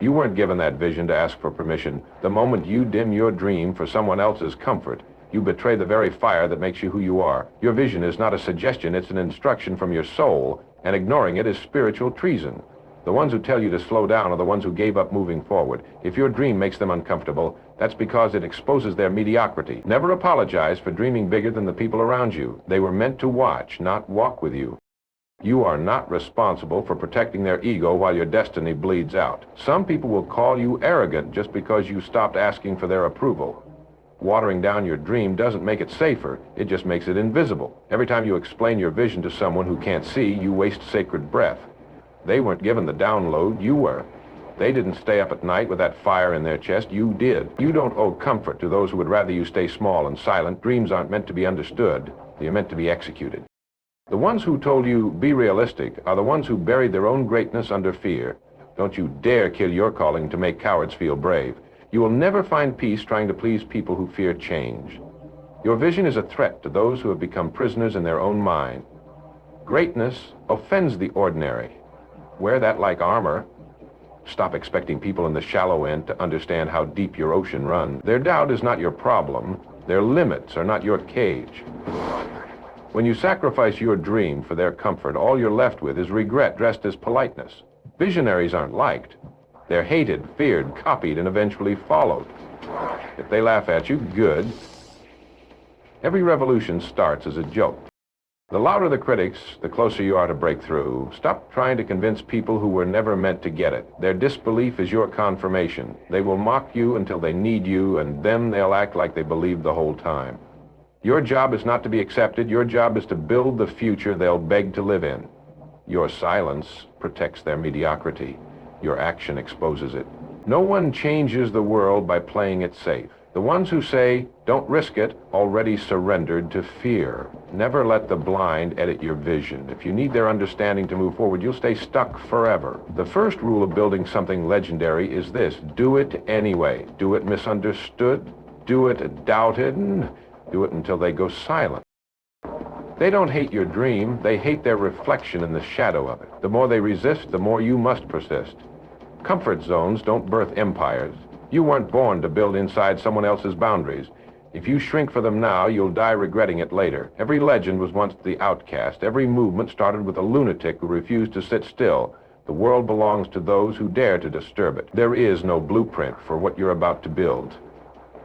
You weren't given that vision to ask for permission. The moment you dim your dream for someone else's comfort, you betray the very fire that makes you who you are. Your vision is not a suggestion, it's an instruction from your soul, and ignoring it is spiritual treason. The ones who tell you to slow down are the ones who gave up moving forward. If your dream makes them uncomfortable, that's because it exposes their mediocrity. Never apologize for dreaming bigger than the people around you. They were meant to watch, not walk with you. You are not responsible for protecting their ego while your destiny bleeds out. Some people will call you arrogant just because you stopped asking for their approval. Watering down your dream doesn't make it safer, it just makes it invisible. Every time you explain your vision to someone who can't see, you waste sacred breath. They weren't given the download, you were. They didn't stay up at night with that fire in their chest, you did. You don't owe comfort to those who would rather you stay small and silent. Dreams aren't meant to be understood, they're meant to be executed. The ones who told you, be realistic, are the ones who buried their own greatness under fear. Don't you dare kill your calling to make cowards feel brave. You will never find peace trying to please people who fear change. Your vision is a threat to those who have become prisoners in their own mind. Greatness offends the ordinary. Wear that like armor. Stop expecting people in the shallow end to understand how deep your ocean runs. Their doubt is not your problem. Their limits are not your cage. When you sacrifice your dream for their comfort, all you're left with is regret dressed as politeness. Visionaries aren't liked. They're hated, feared, copied, and eventually followed. If they laugh at you, good. Every revolution starts as a joke. The louder the critics, the closer you are to breakthrough. Stop trying to convince people who were never meant to get it. Their disbelief is your confirmation. They will mock you until they need you, and then they'll act like they believed the whole time. Your job is not to be accepted. Your job is to build the future they'll beg to live in. Your silence protects their mediocrity. Your action exposes it. No one changes the world by playing it safe. The ones who say, don't risk it, already surrendered to fear. Never let the blind edit your vision. If you need their understanding to move forward, you'll stay stuck forever. The first rule of building something legendary is this: do it anyway. Do it misunderstood. Do it doubted. Do it until they go silent. They don't hate your dream, they hate their reflection in the shadow of it. The more they resist, the more you must persist. Comfort zones don't birth empires. You weren't born to build inside someone else's boundaries. If you shrink for them now, you'll die regretting it later. Every legend was once the outcast. Every movement started with a lunatic who refused to sit still. The world belongs to those who dare to disturb it. There is no blueprint for what you're about to build.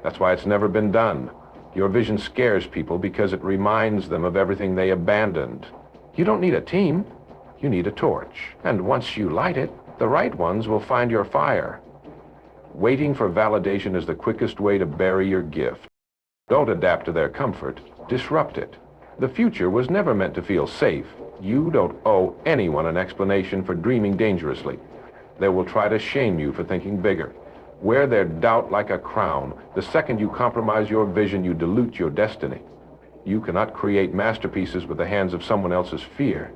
That's why it's never been done. Your vision scares people because it reminds them of everything they abandoned. You don't need a team, you need a torch. And once you light it, the right ones will find your fire. Waiting for validation is the quickest way to bury your gift. Don't adapt to their comfort, disrupt it. The future was never meant to feel safe. You don't owe anyone an explanation for dreaming dangerously. They will try to shame you for thinking bigger. Wear their doubt like a crown. The second you compromise your vision, you dilute your destiny. You cannot create masterpieces with the hands of someone else's fear.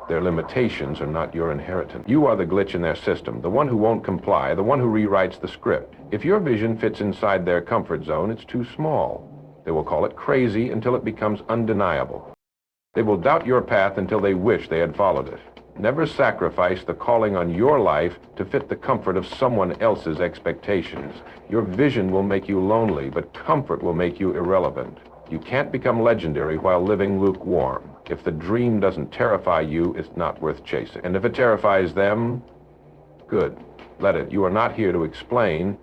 Their limitations are not your inheritance. You are the glitch in their system, the one who won't comply, the one who rewrites the script. If your vision fits inside their comfort zone, it's too small. They will call it crazy until it becomes undeniable. They will doubt your path until they wish they had followed it. Never sacrifice the calling on your life to fit the comfort of someone else's expectations. Your vision will make you lonely, but comfort will make you irrelevant. You can't become legendary while living lukewarm. If the dream doesn't terrify you, it's not worth chasing. And if it terrifies them, good. Let it. You are not here to explain.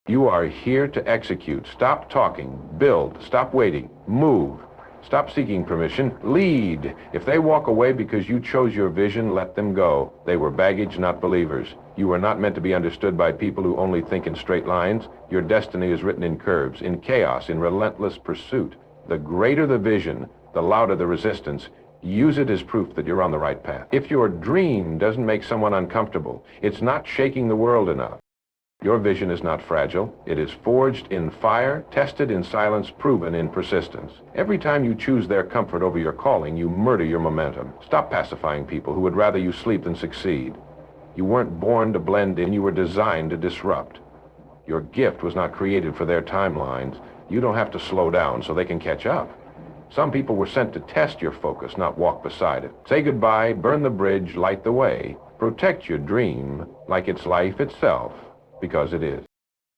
You are here to execute. Stop talking. Build. Stop waiting. Move. Stop seeking permission. Lead. If they walk away because you chose your vision, let them go. They were baggage, not believers. You were not meant to be understood by people who only think in straight lines. Your destiny is written in curves, in chaos, in relentless pursuit. The greater the vision, the louder the resistance. Use it as proof that you're on the right path. If your dream doesn't make someone uncomfortable, it's not shaking the world enough. Your vision is not fragile. It is forged in fire, tested in silence, proven in persistence. Every time you choose their comfort over your calling, you murder your momentum. Stop pacifying people who would rather you sleep than succeed. You weren't born to blend in, you were designed to disrupt. Your gift was not created for their timelines. You don't have to slow down so they can catch up. Some people were sent to test your focus, not walk beside it. Say goodbye, burn the bridge, light the way. Protect your dream like it's life itself, because it is.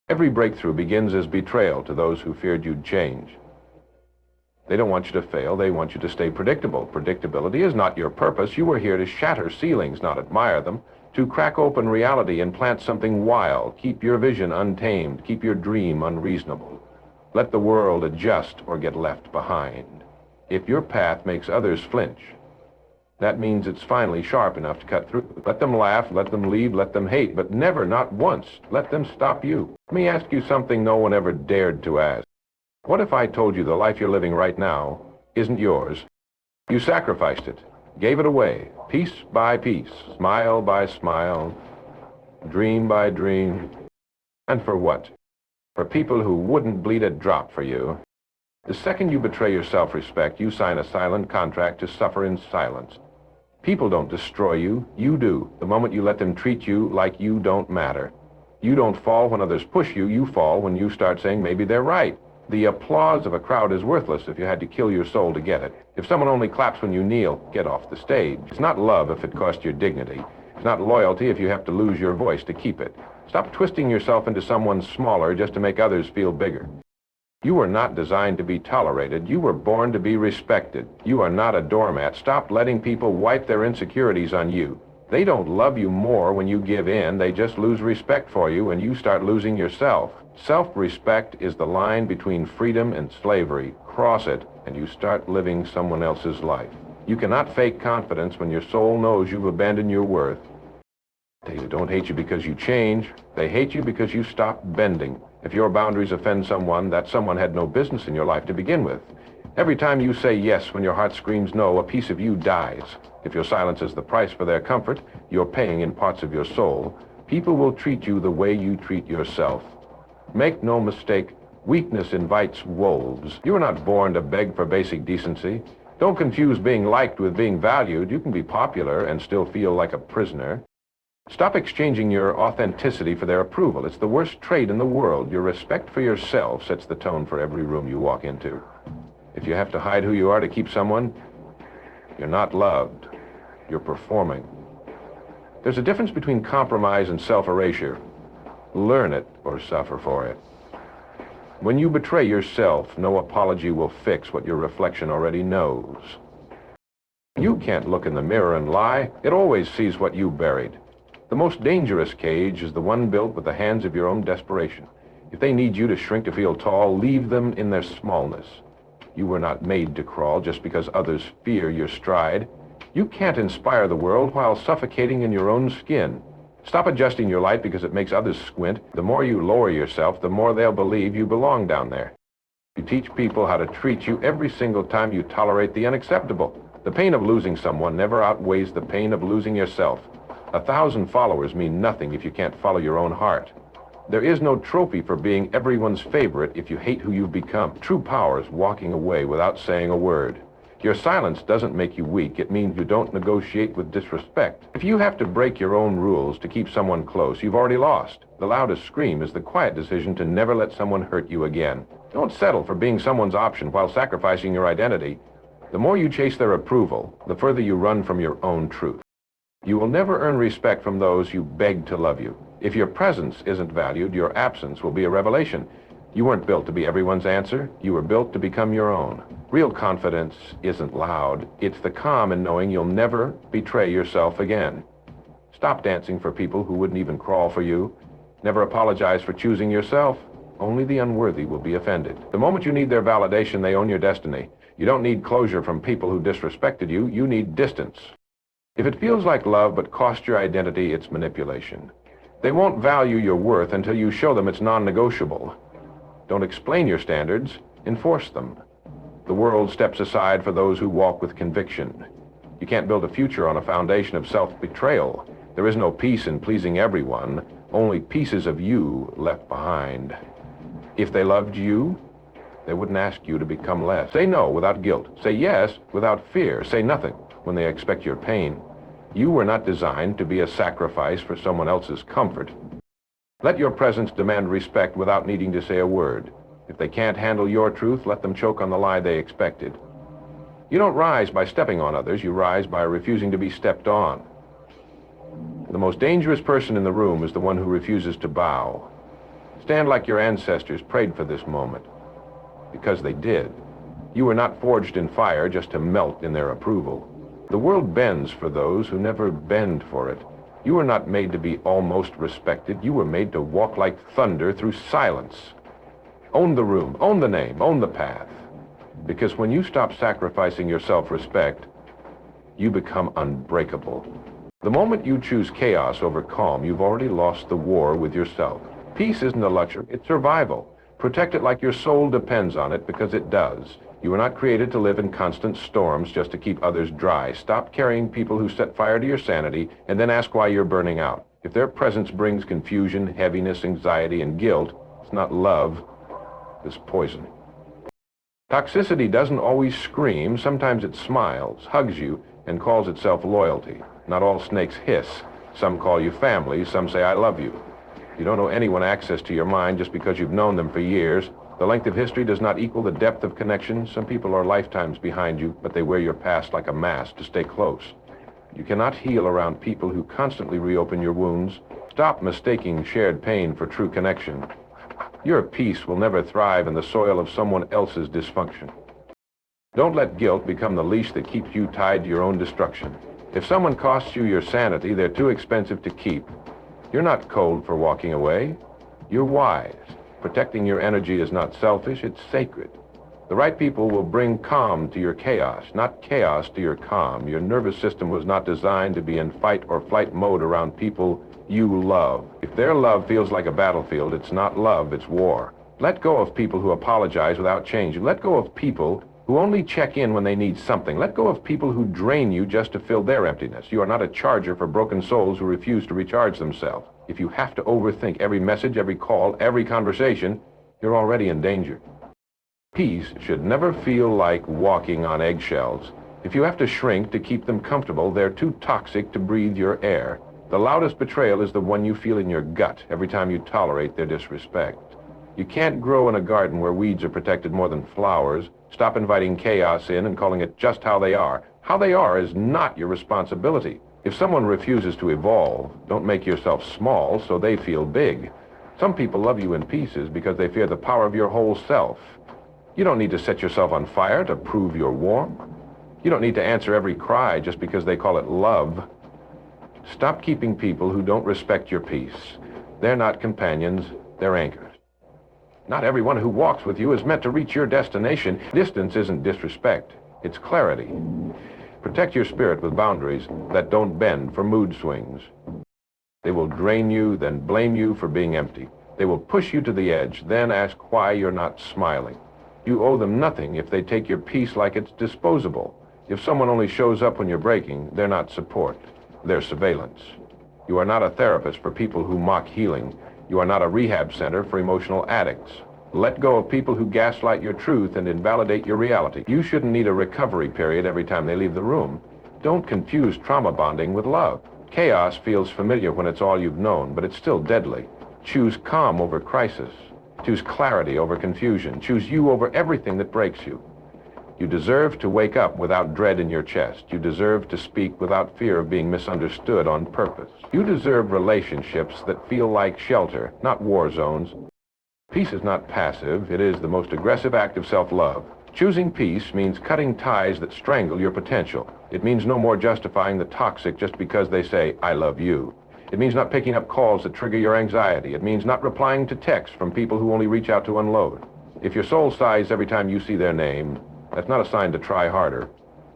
Every breakthrough begins as betrayal to those who feared you'd change. They don't want you to fail, they want you to stay predictable. Predictability is not your purpose. You are here to shatter ceilings, not admire them, to crack open reality and plant something wild. Keep your vision untamed, keep your dream unreasonable. Let the world adjust or get left behind. If your path makes others flinch, that means it's finally sharp enough to cut through. Let them laugh, let them leave, let them hate, but never, not once, let them stop you. Let me ask you something no one ever dared to ask. What if I told you the life you're living right now isn't yours? You sacrificed it, gave it away, piece by piece, smile by smile, dream by dream. And for what? For people who wouldn't bleed a drop for you. The second you betray your self-respect, you sign a silent contract to suffer in silence. People don't destroy you, you do. The moment you let them treat you like you don't matter. You don't fall when others push you, you fall when you start saying maybe they're right. The applause of a crowd is worthless if you had to kill your soul to get it. If someone only claps when you kneel, get off the stage. It's not love if it costs your dignity. It's not loyalty if you have to lose your voice to keep it. Stop twisting yourself into someone smaller just to make others feel bigger. You were not designed to be tolerated. You were born to be respected. You are not a doormat. Stop letting people wipe their insecurities on you. They don't love you more when you give in. They just lose respect for you when you start losing yourself. Self-respect is the line between freedom and slavery. Cross it, and you start living someone else's life. You cannot fake confidence when your soul knows you've abandoned your worth. They don't hate you because you change. They hate you because you stop bending. If your boundaries offend someone, that someone had no business in your life to begin with. Every time you say yes when your heart screams no, a piece of you dies. If your silence is the price for their comfort, you're paying in parts of your soul. People will treat you the way you treat yourself. Make no mistake, weakness invites wolves. You were not born to beg for basic decency. Don't confuse being liked with being valued. You can be popular and still feel like a prisoner. Stop exchanging your authenticity for their approval. It's the worst trait in the world. Your respect for yourself sets the tone for every room you walk into. If you have to hide who you are to keep someone, you're not loved. You're performing. There's a difference between compromise and self-erasure. Learn it or suffer for it. When you betray yourself, no apology will fix what your reflection already knows. You can't look in the mirror and lie. It always sees what you buried. The most dangerous cage is the one built with the hands of your own desperation. If they need you to shrink to feel tall, leave them in their smallness. You were not made to crawl just because others fear your stride. You can't inspire the world while suffocating in your own skin. Stop adjusting your light because it makes others squint. The more you lower yourself, the more they'll believe you belong down there. You teach people how to treat you every single time you tolerate the unacceptable. The pain of losing someone never outweighs the pain of losing yourself. 1,000 followers mean nothing if you can't follow your own heart. There is no trophy for being everyone's favorite if you hate who you've become. True power is walking away without saying a word. Your silence doesn't make you weak. It means you don't negotiate with disrespect. If you have to break your own rules to keep someone close, you've already lost. The loudest scream is the quiet decision to never let someone hurt you again. Don't settle for being someone's option while sacrificing your identity. The more you chase their approval, the further you run from your own truth. You will never earn respect from those you beg to love you. If your presence isn't valued, your absence will be a revelation. You weren't built to be everyone's answer. You were built to become your own. Real confidence isn't loud. It's the calm in knowing you'll never betray yourself again. Stop dancing for people who wouldn't even crawl for you. Never apologize for choosing yourself. Only the unworthy will be offended. The moment you need their validation, they own your destiny. You don't need closure from people who disrespected you. You need distance. If it feels like love but costs your identity, it's manipulation. They won't value your worth until you show them it's non-negotiable. Don't explain your standards, enforce them. The world steps aside for those who walk with conviction. You can't build a future on a foundation of self-betrayal. There is no peace in pleasing everyone, only pieces of you left behind. If they loved you, they wouldn't ask you to become less. Say no without guilt. Say yes without fear. Say nothing when they expect your pain. You were not designed to be a sacrifice for someone else's comfort. Let your presence demand respect without needing to say a word. If they can't handle your truth, let them choke on the lie they expected. You don't rise by stepping on others. You rise by refusing to be stepped on. The most dangerous person in the room is the one who refuses to bow. Stand like your ancestors prayed for this moment, because they did. You were not forged in fire just to melt in their approval. The world bends for those who never bend for it. You were not made to be almost respected. You were made to walk like thunder through silence. Own the room, own the name, own the path. Because when you stop sacrificing your self-respect, you become unbreakable. The moment you choose chaos over calm, you've already lost the war with yourself. Peace isn't a luxury, it's survival. Protect it like your soul depends on it, because it does. You were not created to live in constant storms just to keep others dry. Stop carrying people who set fire to your sanity and then ask why you're burning out. If their presence brings confusion, heaviness, anxiety, and guilt, it's not love, it's poison. Toxicity doesn't always scream. Sometimes it smiles, hugs you, and calls itself loyalty. Not all snakes hiss. Some call you family, some say I love you. You don't owe anyone access to your mind just because you've known them for years. The length of history does not equal the depth of connection. Some people are lifetimes behind you, but they wear your past like a mask to stay close. You cannot heal around people who constantly reopen your wounds. Stop mistaking shared pain for true connection. Your peace will never thrive in the soil of someone else's dysfunction. Don't let guilt become the leash that keeps you tied to your own destruction. If someone costs you your sanity, they're too expensive to keep. You're not cold for walking away. You're wise. Protecting your energy is not selfish, it's sacred. The right people will bring calm to your chaos, not chaos to your calm. Your nervous system was not designed to be in fight or flight mode around people you love. If their love feels like a battlefield, it's not love, it's war. Let go of people who apologize without change. Let go of people who only check in when they need something. Let go of people who drain you just to fill their emptiness. You are not a charger for broken souls who refuse to recharge themselves. If you have to overthink every message, every call, every conversation, you're already in danger. Peace should never feel like walking on eggshells. If you have to shrink to keep them comfortable, they're too toxic to breathe your air. The loudest betrayal is the one you feel in your gut every time you tolerate their disrespect. You can't grow in a garden where weeds are protected more than flowers. Stop inviting chaos in and calling it just how they are. How they are is not your responsibility. If someone refuses to evolve, don't make yourself small so they feel big. Some people love you in pieces because they fear the power of your whole self. You don't need to set yourself on fire to prove you're warm. You don't need to answer every cry just because they call it love. Stop keeping people who don't respect your peace. They're not companions, they're anchors. Not everyone who walks with you is meant to reach your destination. Distance isn't disrespect, it's clarity. Protect your spirit with boundaries that don't bend for mood swings. They will drain you, then blame you for being empty. They will push you to the edge, then ask why you're not smiling. You owe them nothing if they take your peace like it's disposable. If someone only shows up when you're breaking, they're not support, they're surveillance. You are not a therapist for people who mock healing. You are not a rehab center for emotional addicts. Let go of people who gaslight your truth and invalidate your reality. You shouldn't need a recovery period every time they leave the room. Don't confuse trauma bonding with love. Chaos feels familiar when it's all you've known, but it's still deadly. Choose calm over crisis. Choose clarity over confusion. Choose you over everything that breaks you. You deserve to wake up without dread in your chest. You deserve to speak without fear of being misunderstood on purpose. You deserve relationships that feel like shelter, not war zones. Peace is not passive. It is the most aggressive act of self-love. Choosing peace means cutting ties that strangle your potential. It means no more justifying the toxic just because they say, I love you. It means not picking up calls that trigger your anxiety. It means not replying to texts from people who only reach out to unload. If your soul sighs every time you see their name, that's not a sign to try harder.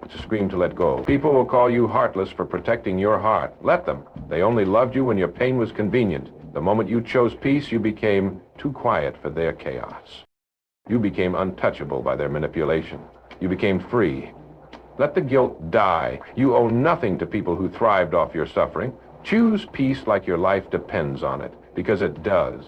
It's a scream to let go. People will call you heartless for protecting your heart. Let them. They only loved you when your pain was convenient. The moment you chose peace, you became too quiet for their chaos. You became untouchable by their manipulation. You became free. Let the guilt die. You owe nothing to people who thrived off your suffering. Choose peace like your life depends on it, because it does.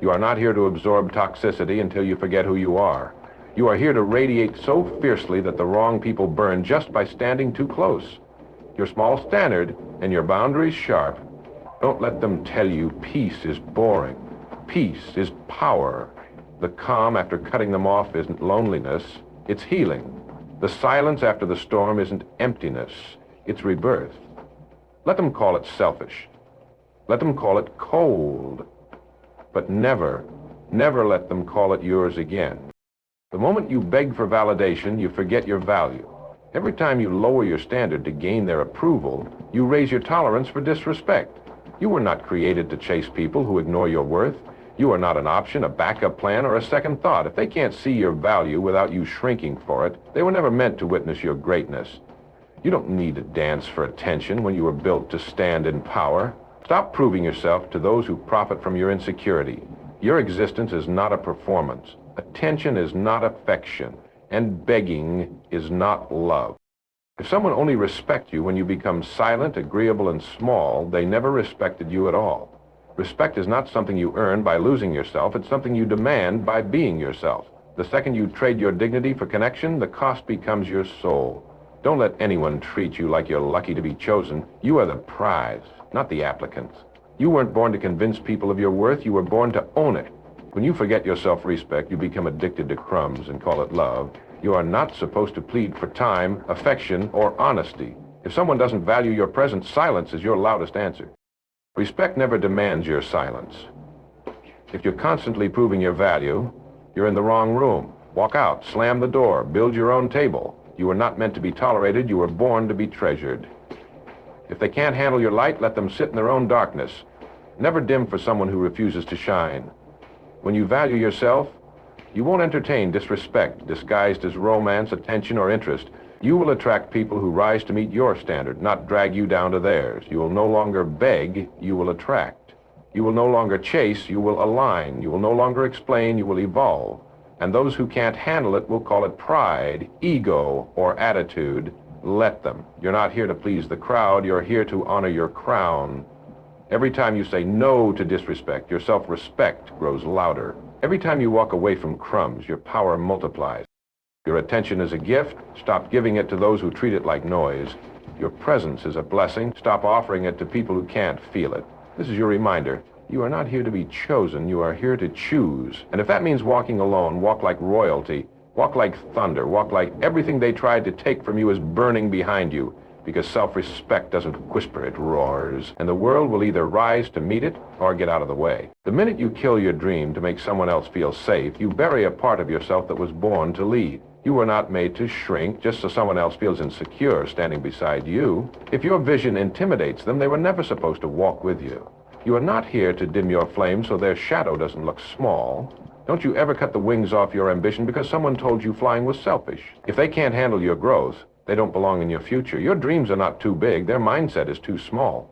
You are not here to absorb toxicity until you forget who you are. You are here to radiate so fiercely that the wrong people burn just by standing too close. Your small standard and your boundaries sharp. Don't let them tell you peace is boring. Peace is power. The calm after cutting them off isn't loneliness, it's healing. The silence after the storm isn't emptiness, it's rebirth. Let them call it selfish. Let them call it cold. But never, never let them call it yours again. The moment you beg for validation, you forget your value. Every time you lower your standard to gain their approval, you raise your tolerance for disrespect. You were not created to chase people who ignore your worth. You are not an option, a backup plan, or a second thought. If they can't see your value without you shrinking for it, they were never meant to witness your greatness. You don't need to dance for attention when you were built to stand in power. Stop proving yourself to those who profit from your insecurity. Your existence is not a performance. Attention is not affection. And begging is not love. If someone only respects you when you become silent, agreeable, and small, they never respected you at all. Respect is not something you earn by losing yourself. It's something you demand by being yourself. The second you trade your dignity for connection, the cost becomes your soul. Don't let anyone treat you like you're lucky to be chosen. You are the prize, not the applicants. You weren't born to convince people of your worth. You were born to own it. When you forget your self-respect, you become addicted to crumbs and call it love. You are not supposed to plead for time, affection, or honesty. If someone doesn't value your presence, silence is your loudest answer. Respect never demands your silence. If you're constantly proving your value, you're in the wrong room. Walk out, slam the door, build your own table. You were not meant to be tolerated. You were born to be treasured. If they can't handle your light, let them sit in their own darkness. Never dim for someone who refuses to shine. When you value yourself, you won't entertain disrespect disguised as romance, attention, or interest. You will attract people who rise to meet your standard, not drag you down to theirs. You will no longer beg, you will attract. You will no longer chase, you will align. You will no longer explain, you will evolve. And those who can't handle it will call it pride, ego, or attitude. Let them. You're not here to please the crowd, you're here to honor your crown. Every time you say no to disrespect, your self-respect grows louder. Every time you walk away from crumbs, your power multiplies. Your attention is a gift. Stop giving it to those who treat it like noise. Your presence is a blessing. Stop offering it to people who can't feel it. This is your reminder. You are not here to be chosen. You are here to choose. And if that means walking alone, walk like royalty. Walk like thunder. Walk like everything they tried to take from you is burning behind you. Because self-respect doesn't whisper, it roars. And the world will either rise to meet it or get out of the way. The minute you kill your dream to make someone else feel safe, you bury a part of yourself that was born to lead. You were not made to shrink just so someone else feels insecure standing beside you. If your vision intimidates them, they were never supposed to walk with you. You are not here to dim your flame so their shadow doesn't look small. Don't you ever cut the wings off your ambition because someone told you flying was selfish. If they can't handle your growth, they don't belong in your future. Your dreams are not too big. Their mindset is too small.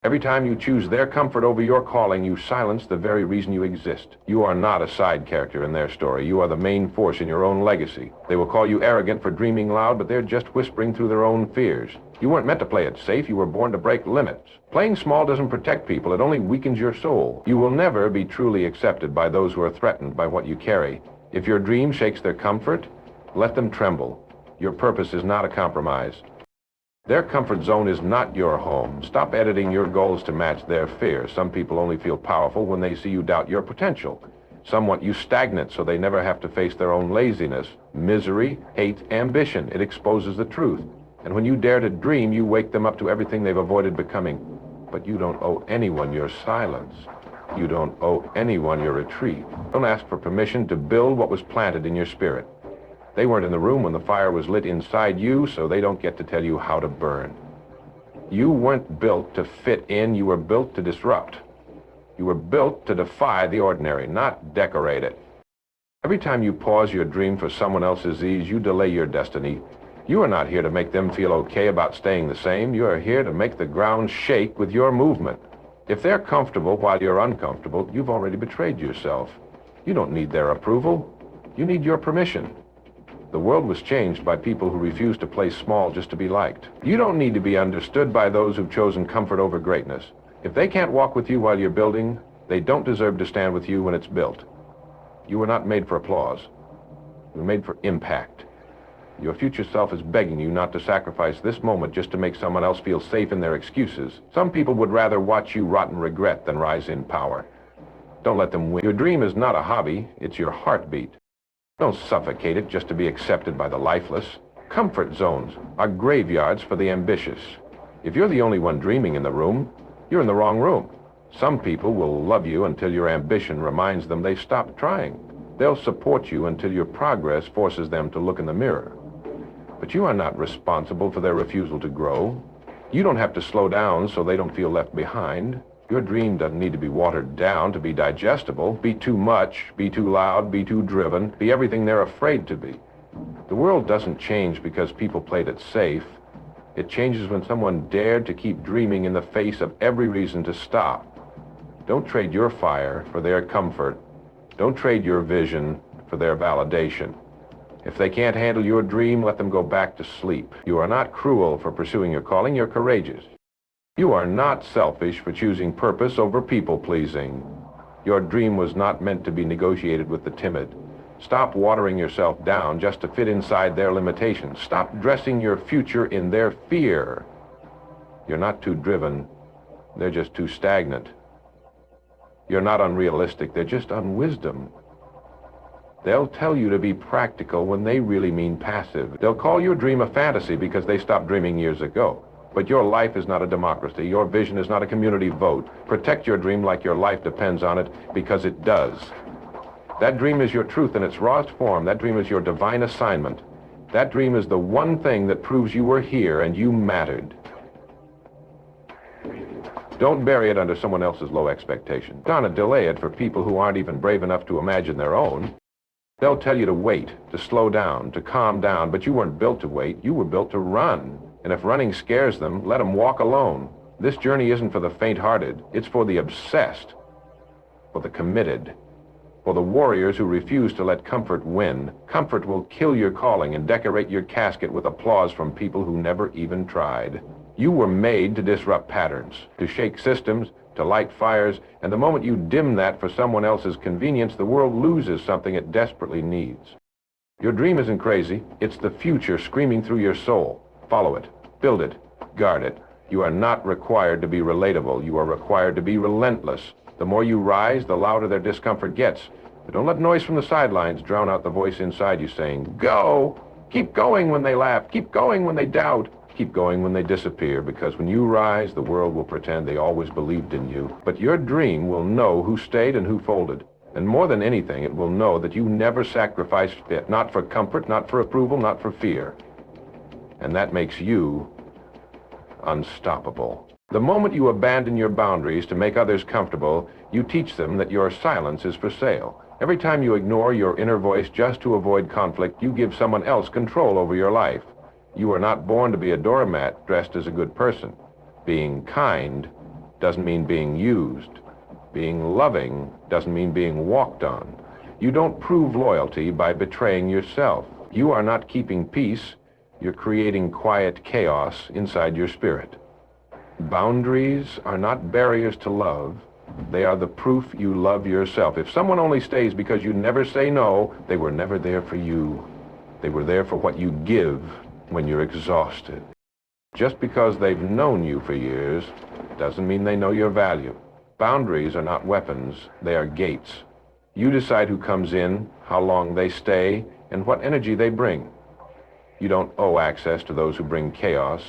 Every time you choose their comfort over your calling, you silence the very reason you exist. You are not a side character in their story. You are the main force in your own legacy. They will call you arrogant for dreaming loud, but they're just whispering through their own fears. You weren't meant to play it safe. You were born to break limits. Playing small doesn't protect people. It only weakens your soul. You will never be truly accepted by those who are threatened by what you carry. If your dream shakes their comfort, let them tremble. Your purpose is not a compromise. Their comfort zone is not your home. Stop editing your goals to match their fears. Some people only feel powerful when they see you doubt your potential. Some want you stagnant so they never have to face their own laziness, misery, hate, ambition. It exposes the truth. And when you dare to dream, you wake them up to everything they've avoided becoming. But you don't owe anyone your silence. You don't owe anyone your retreat. Don't ask for permission to build what was planted in your spirit. They weren't in the room when the fire was lit inside you, so they don't get to tell you how to burn. You weren't built to fit in, you were built to disrupt. You were built to defy the ordinary, not decorate it. Every time you pause your dream for someone else's ease, you delay your destiny. You are not here to make them feel okay about staying the same. You are here to make the ground shake with your movement. If they're comfortable while you're uncomfortable, you've already betrayed yourself. You don't need their approval. You need your permission. The world was changed by people who refuse to play small just to be liked. You don't need to be understood by those who've chosen comfort over greatness. If they can't walk with you while you're building, they don't deserve to stand with you when it's built. You were not made for applause. You were made for impact. Your future self is begging you not to sacrifice this moment just to make someone else feel safe in their excuses. Some people would rather watch you rot in regret than rise in power. Don't let them win. Your dream is not a hobby, it's your heartbeat. Don't suffocate it just to be accepted by the lifeless. Comfort zones are graveyards for the ambitious. If you're the only one dreaming in the room, You're in the wrong room. Some people will love you until your ambition reminds them they've stopped trying. They'll support you until your progress forces them to look in the mirror. But you are not responsible for their refusal to grow. You don't have to slow down so they don't feel left behind. Your dream doesn't need to be watered down to be digestible, be too much, be too loud, be too driven, be everything they're afraid to be. The world doesn't change because people played it safe. It changes when someone dared to keep dreaming in the face of every reason to stop. Don't trade your fire for their comfort. Don't trade your vision for their validation. If they can't handle your dream, let them go back to sleep. You are not cruel for pursuing your calling, you're courageous. You are not selfish for choosing purpose over people-pleasing. Your dream was not meant to be negotiated with the timid. Stop watering yourself down just to fit inside their limitations. Stop dressing your future in their fear. You're not too driven, they're just too stagnant. You're not unrealistic, they're just unwisdom. They'll tell you to be practical when they really mean passive. They'll call your dream a fantasy because they stopped dreaming years ago. But your life is not a democracy. Your vision is not a community vote. Protect your dream like your life depends on it, because it does. That dream is your truth in its rawest form. That dream is your divine assignment. That dream is the one thing that proves you were here and you mattered. Don't bury it under someone else's low expectation. Don't delay it for people who aren't even brave enough to imagine their own. They'll tell you to wait, to slow down, to calm down, but you weren't built to wait. You were built to run. And if running scares them, let them walk alone. This journey isn't for the faint-hearted. It's for the obsessed, for the committed, for the warriors who refuse to let comfort win. Comfort will kill your calling and decorate your casket with applause from people who never even tried. You were made to disrupt patterns, to shake systems, to light fires, and the moment you dim that for someone else's convenience, the world loses something it desperately needs. Your dream isn't crazy. It's the future screaming through your soul. Follow it, build it, guard it. You are not required to be relatable. You are required to be relentless. The more you rise, the louder their discomfort gets. But don't let noise from the sidelines drown out the voice inside you saying, go! Keep going when they laugh. Keep going when they doubt. Keep going when they disappear, because when you rise, the world will pretend they always believed in you. But your dream will know who stayed and who folded. And more than anything, it will know that you never sacrificed it, not for comfort, not for approval, not for fear. And that makes you unstoppable. The moment you abandon your boundaries to make others comfortable, you teach them that your silence is for sale. Every time you ignore your inner voice just to avoid conflict, you give someone else control over your life. You are not born to be a doormat dressed as a good person. Being kind doesn't mean being used. Being loving doesn't mean being walked on. You don't prove loyalty by betraying yourself. You are not keeping peace. You're creating quiet chaos inside your spirit. Boundaries are not barriers to love. They are the proof you love yourself. If someone only stays because you never say no, they were never there for you. They were there for what you give when you're exhausted. Just because they've known you for years doesn't mean they know your value. Boundaries are not weapons, they are gates. You decide who comes in, how long they stay, and what energy they bring. You don't owe access to those who bring chaos.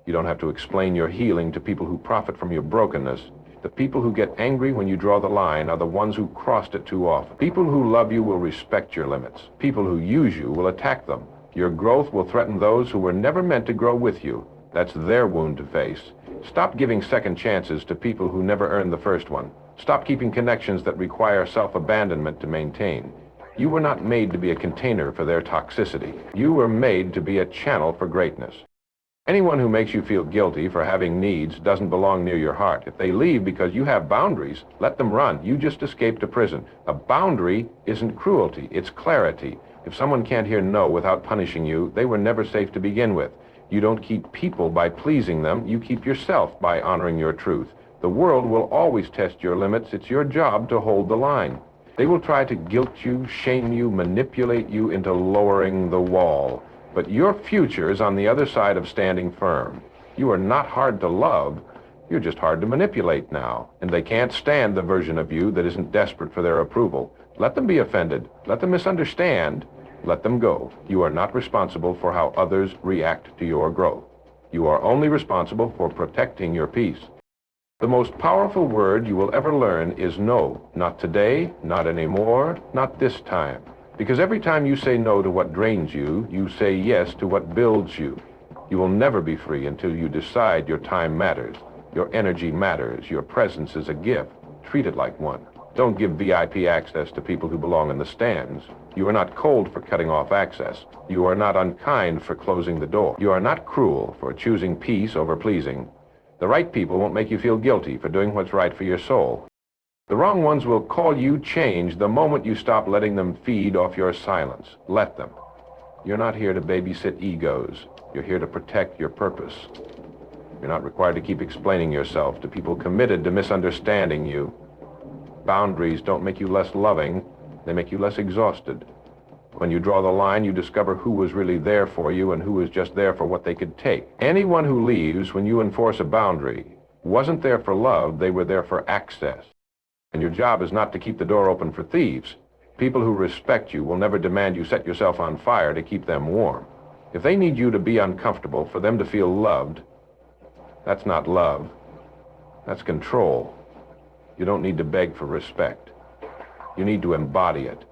You don't have to explain your healing to people who profit from your brokenness. The people who get angry when you draw the line are the ones who crossed it too often. People who love you will respect your limits. People who use you will attack them. Your growth will threaten those who were never meant to grow with you. That's their wound to face. Stop giving second chances to people who never earned the first one. Stop keeping connections that require self-abandonment to maintain. You were not made to be a container for their toxicity. You were made to be a channel for greatness. Anyone who makes you feel guilty for having needs doesn't belong near your heart. If they leave because you have boundaries, let them run. You just escaped a prison. A boundary isn't cruelty, it's clarity. If someone can't hear no without punishing you, they were never safe to begin with. You don't keep people by pleasing them, you keep yourself by honoring your truth. The world will always test your limits. It's your job to hold the line. They will try to guilt you, shame you, manipulate you into lowering the wall. But your future is on the other side of standing firm. You are not hard to love, you're just hard to manipulate now. And they can't stand the version of you that isn't desperate for their approval. Let them be offended, let them misunderstand, let them go. You are not responsible for how others react to your growth. You are only responsible for protecting your peace. The most powerful word you will ever learn is no. Not today, not anymore, not this time. Because every time you say no to what drains you, you say yes to what builds you. You will never be free until you decide your time matters, your energy matters, your presence is a gift. Treat it like one. Don't give VIP access to people who belong in the stands. You are not cold for cutting off access. You are not unkind for closing the door. You are not cruel for choosing peace over pleasing. The right people won't make you feel guilty for doing what's right for your soul. The wrong ones will call you change the moment you stop letting them feed off your silence. Let them. You're not here to babysit egos. You're here to protect your purpose. You're not required to keep explaining yourself to people committed to misunderstanding you. Boundaries don't make you less loving. They make you less exhausted. When you draw the line, you discover who was really there for you and who was just there for what they could take. Anyone who leaves when you enforce a boundary wasn't there for love, they were there for access. And your job is not to keep the door open for thieves. People who respect you will never demand you set yourself on fire to keep them warm. If they need you to be uncomfortable for them to feel loved, that's not love. That's control. You don't need to beg for respect. You need to embody it.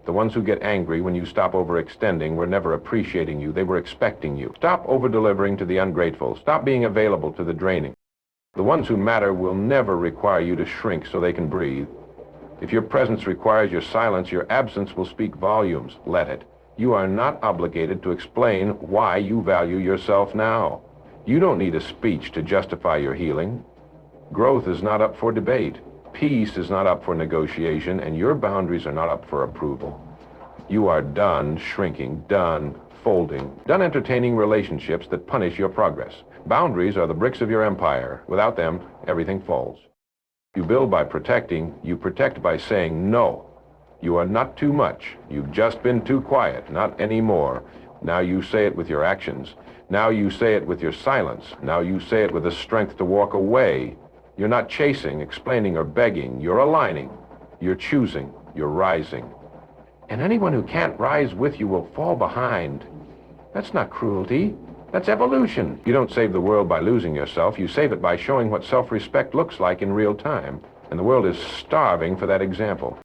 The ones who get angry when you stop overextending were never appreciating you. They were expecting you. Stop over-delivering to the ungrateful. Stop being available to the draining. The ones who matter will never require you to shrink so they can breathe. If your presence requires your silence, your absence will speak volumes. Let it. You are not obligated to explain why you value yourself now. You don't need a speech to justify your healing. Growth is not up for debate. Peace is not up for negotiation, and your boundaries are not up for approval. You are done shrinking, done folding, done entertaining relationships that punish your progress. Boundaries are the bricks of your empire. Without them, everything falls. You build by protecting. You protect by saying no. You are not too much. You've just been too quiet, not anymore. Now you say it with your actions. Now you say it with your silence. Now you say it with the strength to walk away. You're not chasing, explaining, or begging. You're aligning. You're choosing. You're rising. And anyone who can't rise with you will fall behind. That's not cruelty. That's evolution. You don't save the world by losing yourself. You save it by showing what self-respect looks like in real time. And the world is starving for that example.